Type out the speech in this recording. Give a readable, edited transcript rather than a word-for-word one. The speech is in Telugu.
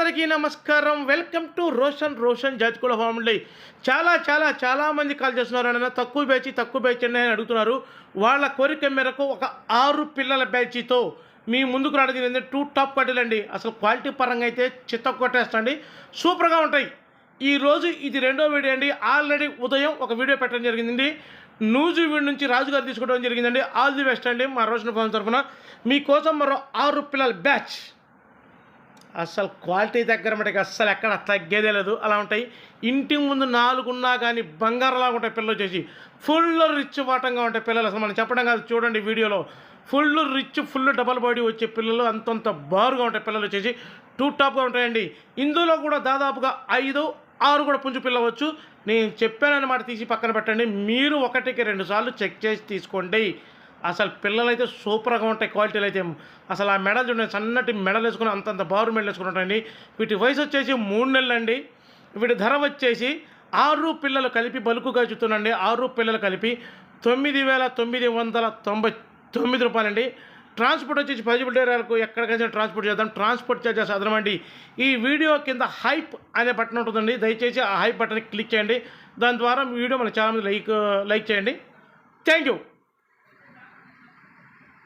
అందరికీ నమస్కారం. వెల్కమ్ టు రోషన్ జాతికుల ఫ్యామిలీ. చాలా మంది కాల్ చేస్తున్నారు అన్న, తక్కువ బ్యాచ్ అని అడుగుతున్నారు. వాళ్ళ కోరిక మేరకు ఒక 6 పిల్లల బ్యాచ్తో మీ ముందుకు రావడం జరిగింది. 2 టాప్ క్వాలిటీలు అండి. అసలు క్వాలిటీ పరంగా అయితే చిత్త కొట్టేస్తండి, సూపర్గా ఉంటాయి. ఈరోజు ఇది 2వ వీడియో అండి. ఆల్రెడీ ఉదయం ఒక వీడియో పెట్టడం జరిగిందండి. నూజివీడు నుంచి రాజుగారు తీసుకోవడం జరిగిందండి. ఆల్ ది బెస్ట్ అండి. మా రోషన్ ఫ్యామిలీ తరఫున మీకోసం మరో 6 పిల్లల బ్యాచ్. అస్సలు క్వాలిటీ దగ్గర మటుకు అస్సలు ఎక్కడ తగ్గేదే లేదు, అలా ఉంటాయి. ఇంటి ముందు 4 ఉన్నా కానీ బంగారంలాగా ఉంటాయి పిల్లలు. వచ్చేసి ఫుల్ రిచ్ వాటంగా ఉంటాయి పిల్లలు. అసలు మనం చెప్పడం కాదు, చూడండి వీడియోలో. Full rich, full double body వచ్చే పిల్లలు, అంతంత బారుగా ఉంటాయి పిల్లలు. వచ్చేసి 2 టాప్గా ఉంటాయండి. ఇందులో కూడా దాదాపుగా 5, 6 కూడా పుంజు పిల్లవచ్చు. నేను చెప్పానన్నమాట, తీసి పక్కన పెట్టండి. మీరు 1కి 2 సార్లు చెక్ చేసి తీసుకోండి. అసలు పిల్లలు అయితే సూపర్గా ఉంటాయి. క్వాలిటీలు అయితే అసలు ఆ మెడలు చూడండి, సన్నటి మెడలు వేసుకుని అంతంత బారు మెడలు వేసుకుని ఉంటాయండి. వీటి వయసు వచ్చేసి 3 నెలలు అండి. వీటి ధర వచ్చేసి 6 పిల్లలు కలిపి బలుకుగా చూస్తున్నాండి. 6 పిల్లలు కలిపి 9,999 రూపాయలండి. ట్రాన్స్పోర్ట్ వచ్చేసి 10 వరకు ఎక్కడికైనా ట్రాన్స్పోర్ట్ చేద్దాం. ట్రాన్స్పోర్ట్ చార్జెస్ అదనమండి. ఈ వీడియో కింద హైప్ అనే బటన్ ఉంటుందండి, దయచేసి ఆ హైప్ బటన్ క్లిక్ చేయండి. దాని ద్వారా వీడియో మనకు చాలామంది లైక్ చేయండి. Thank you.